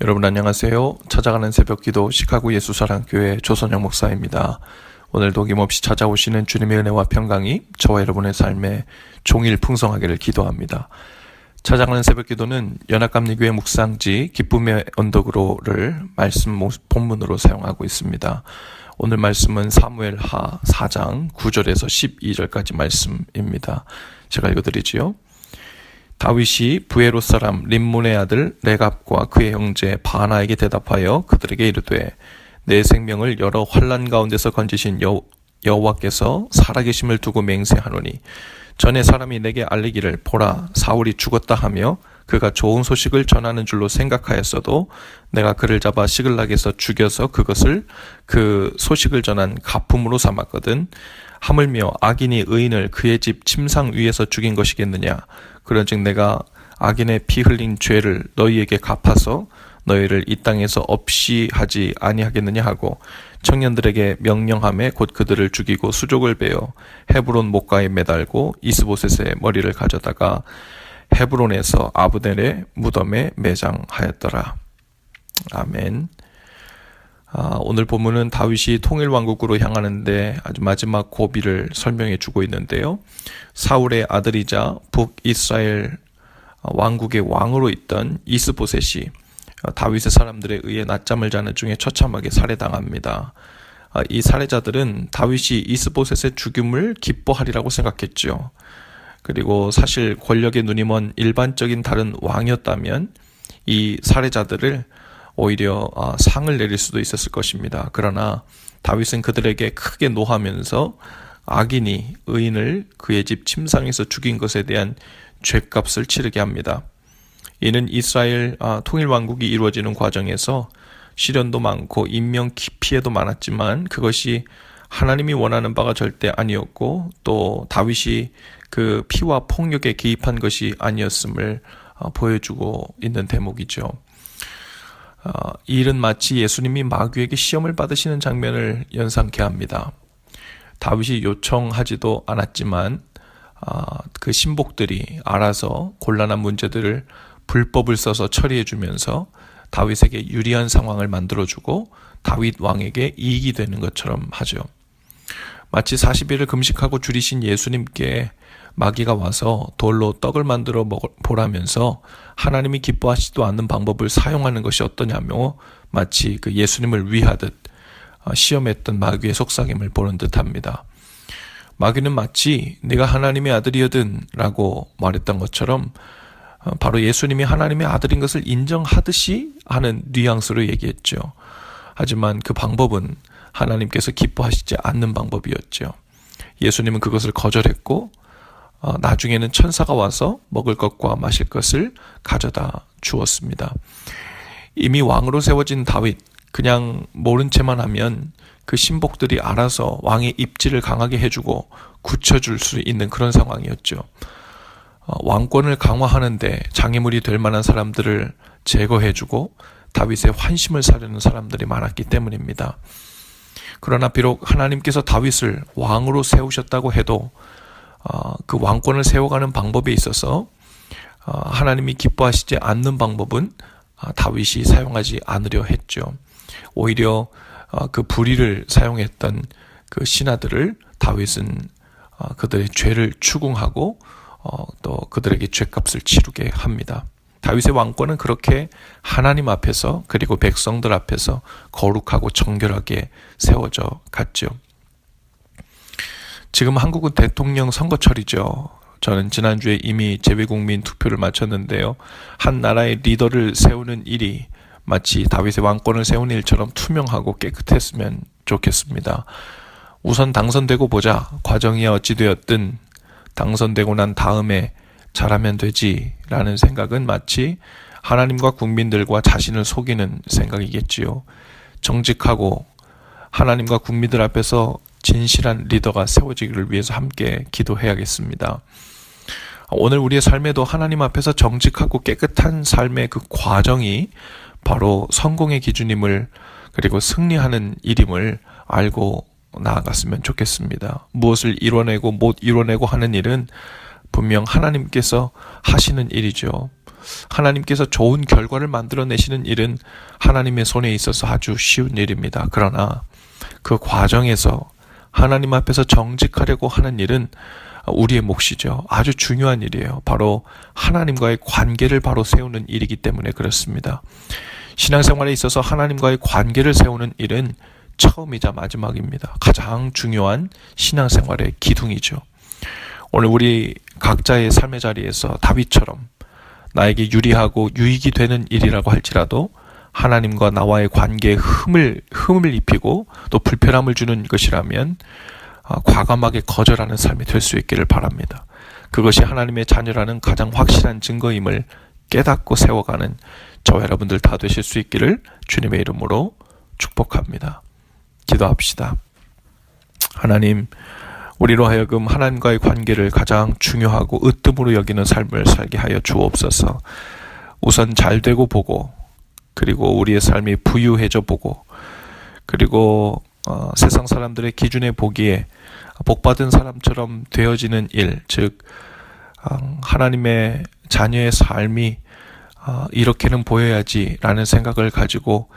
여러분 안녕하세요. 찾아가는 새벽기도 시카고 예수사랑교회 조선영 목사입니다. 오늘도 어김없이 찾아오시는 주님의 은혜와 평강이 저와 여러분의 삶에 종일 풍성하기를 기도합니다. 찾아가는 새벽기도는 연합감리교회 묵상지 기쁨의 언덕으로를 말씀 본문으로 사용하고 있습니다. 오늘 말씀은 사무엘하 4장 9절에서 12절까지 말씀입니다. 제가 읽어드리지요. 다윗이 부에롯 사람 림몬의 아들 레갑과 그의 형제 바나에게 대답하여 그들에게 이르되 내 생명을 여러 환난 가운데서 건지신 여호와께서 살아계심을 두고 맹세하노니 전에 사람이 내게 알리기를 보라 사울이 죽었다 하며 그가 좋은 소식을 전하는 줄로 생각하였어도 내가 그를 잡아 시글락에서 죽여서 그것을 그 소식을 전한 가품으로 삼았거든. 하물며 악인이 의인을 그의 집 침상 위에서 죽인 것이겠느냐. 그런즉 내가 악인의 피 흘린 죄를 너희에게 갚아서 너희를 이 땅에서 없이 하지 아니하겠느냐 하고 청년들에게 명령하며 곧 그들을 죽이고 수족을 베어 헤브론 목가에 매달고 이스보셋의 머리를 가져다가 헤브론에서 아브넬의 무덤에 매장하였더라. 아멘. 오늘 본문은 다윗이 통일왕국으로 향하는데 아주 마지막 고비를 설명해 주고 있는데요. 사울의 아들이자 북이스라엘 왕국의 왕으로 있던 이스보셋이 다윗의 사람들에 의해 낮잠을 자는 중에 처참하게 살해당합니다. 이 살해자들은 다윗이 이스보셋의 죽음을 기뻐하리라고 생각했죠. 그리고 사실 권력의 눈이 먼 일반적인 다른 왕이었다면 이 살해자들을 오히려 상을 내릴 수도 있었을 것입니다. 그러나 다윗은 그들에게 크게 노하면서 악인이 의인을 그의 집 침상에서 죽인 것에 대한 죗값을 치르게 합니다. 이는 이스라엘 통일왕국이 이루어지는 과정에서 시련도 많고 인명 피해도 많았지만 그것이 하나님이 원하는 바가 절대 아니었고 또 다윗이 그 피와 폭력에 개입한 것이 아니었음을 보여주고 있는 대목이죠. 이 일은 마치 예수님이 마귀에게 시험을 받으시는 장면을 연상케 합니다. 다윗이 요청하지도 않았지만 그 신복들이 알아서 곤란한 문제들을 불법을 써서 처리해주면서 다윗에게 유리한 상황을 만들어주고 다윗 왕에게 이익이 되는 것처럼 하죠. 마치 40일을 금식하고 줄이신 예수님께 마귀가 와서 돌로 떡을 만들어 보라면서 하나님이 기뻐하시지도 않는 방법을 사용하는 것이 어떠냐며 마치 그 예수님을 위하듯 시험했던 마귀의 속삭임을 보는 듯합니다. 마귀는 마치 네가 하나님의 아들이거든 라고 말했던 것처럼 바로 예수님이 하나님의 아들인 것을 인정하듯이 하는 뉘앙스로 얘기했죠. 하지만 그 방법은 하나님께서 기뻐하시지 않는 방법이었죠. 예수님은 그것을 거절했고 나중에는 천사가 와서 먹을 것과 마실 것을 가져다 주었습니다. 이미 왕으로 세워진 다윗, 그냥 모른 채만 하면 그 신복들이 알아서 왕의 입지를 강하게 해주고 굳혀줄 수 있는 그런 상황이었죠. 왕권을 강화하는데 장애물이 될 만한 사람들을 제거해주고 다윗의 환심을 사려는 사람들이 많았기 때문입니다. 그러나 비록 하나님께서 다윗을 왕으로 세우셨다고 해도 그 왕권을 세워가는 방법에 있어서 하나님이 기뻐하시지 않는 방법은 다윗이 사용하지 않으려 했죠. 오히려 그 불의를 사용했던 그 신하들을 다윗은 그들의 죄를 추궁하고 또 그들에게 죗값을 치르게 합니다. 다윗의 왕권은 그렇게 하나님 앞에서 그리고 백성들 앞에서 거룩하고 정결하게 세워져 갔죠. 지금 한국은 대통령 선거철이죠. 저는 지난주에 이미 재외국민 투표를 마쳤는데요. 한 나라의 리더를 세우는 일이 마치 다윗의 왕권을 세우는 일처럼 투명하고 깨끗했으면 좋겠습니다. 우선 당선되고 보자. 과정이 어찌 되었든 당선되고 난 다음에 잘하면 되지 라는 생각은 마치 하나님과 국민들과 자신을 속이는 생각이겠지요. 정직하고 하나님과 국민들 앞에서 진실한 리더가 세워지기를 위해서 함께 기도해야겠습니다. 오늘 우리의 삶에도 하나님 앞에서 정직하고 깨끗한 삶의 그 과정이 바로 성공의 기준임을 그리고 승리하는 일임을 알고 나아갔으면 좋겠습니다. 무엇을 이뤄내고 못 이뤄내고 하는 일은 분명 하나님께서 하시는 일이죠. 하나님께서 좋은 결과를 만들어내시는 일은 하나님의 손에 있어서 아주 쉬운 일입니다. 그러나 그 과정에서 하나님 앞에서 정직하려고 하는 일은 우리의 몫이죠. 아주 중요한 일이에요. 바로 하나님과의 관계를 바로 세우는 일이기 때문에 그렇습니다. 신앙생활에 있어서 하나님과의 관계를 세우는 일은 처음이자 마지막입니다. 가장 중요한 신앙생활의 기둥이죠. 오늘 우리 각자의 삶의 자리에서 다윗처럼 나에게 유리하고 유익이 되는 일이라고 할지라도 하나님과 나와의 관계에 흠을 입히고 또 불편함을 주는 것이라면 과감하게 거절하는 삶이 될 수 있기를 바랍니다. 그것이 하나님의 자녀라는 가장 확실한 증거임을 깨닫고 세워가는 저와 여러분들 다 되실 수 있기를 주님의 이름으로 축복합니다. 기도합시다. 하나님, 우리로 하여금 하나님과의 관계를 가장 중요하고 으뜸으로 여기는 삶을 살게 하여 주옵소서. 우선 잘 되고 보고, 그리고 우리의 삶이 부유해져 보고, 그리고 세상 사람들의 기준에 보기에 복받은 사람처럼 되어지는 일, 즉 하나님의 자녀의 삶이 이렇게는 보여야지라는 생각을 가지고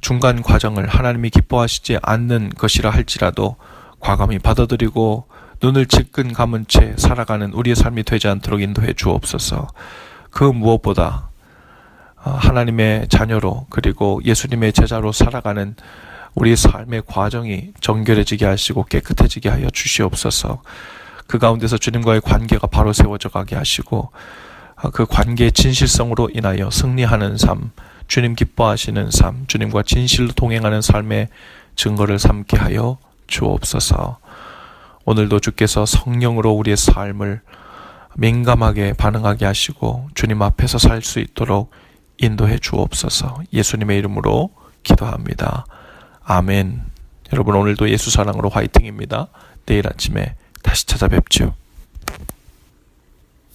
중간 과정을 하나님이 기뻐하시지 않는 것이라 할지라도 과감히 받아들이고 눈을 질끈 감은 채 살아가는 우리의 삶이 되지 않도록 인도해 주옵소서. 그 무엇보다 하나님의 자녀로 그리고 예수님의 제자로 살아가는 우리의 삶의 과정이 정결해지게 하시고 깨끗해지게 하여 주시옵소서. 그 가운데서 주님과의 관계가 바로 세워져 가게 하시고 그 관계의 진실성으로 인하여 승리하는 삶, 주님 기뻐하시는 삶, 주님과 진실로 동행하는 삶의 증거를 삼게 하여 주옵소서. 오늘도 주께서 성령으로 우리의 삶을 민감하게 반응하게 하시고 주님 앞에서 살 수 있도록 인도해 주옵소서. 예수님의 이름으로 기도합니다. 아멘. 여러분, 오늘도 예수 사랑으로 화이팅입니다. 내일 아침에 다시 찾아뵙죠.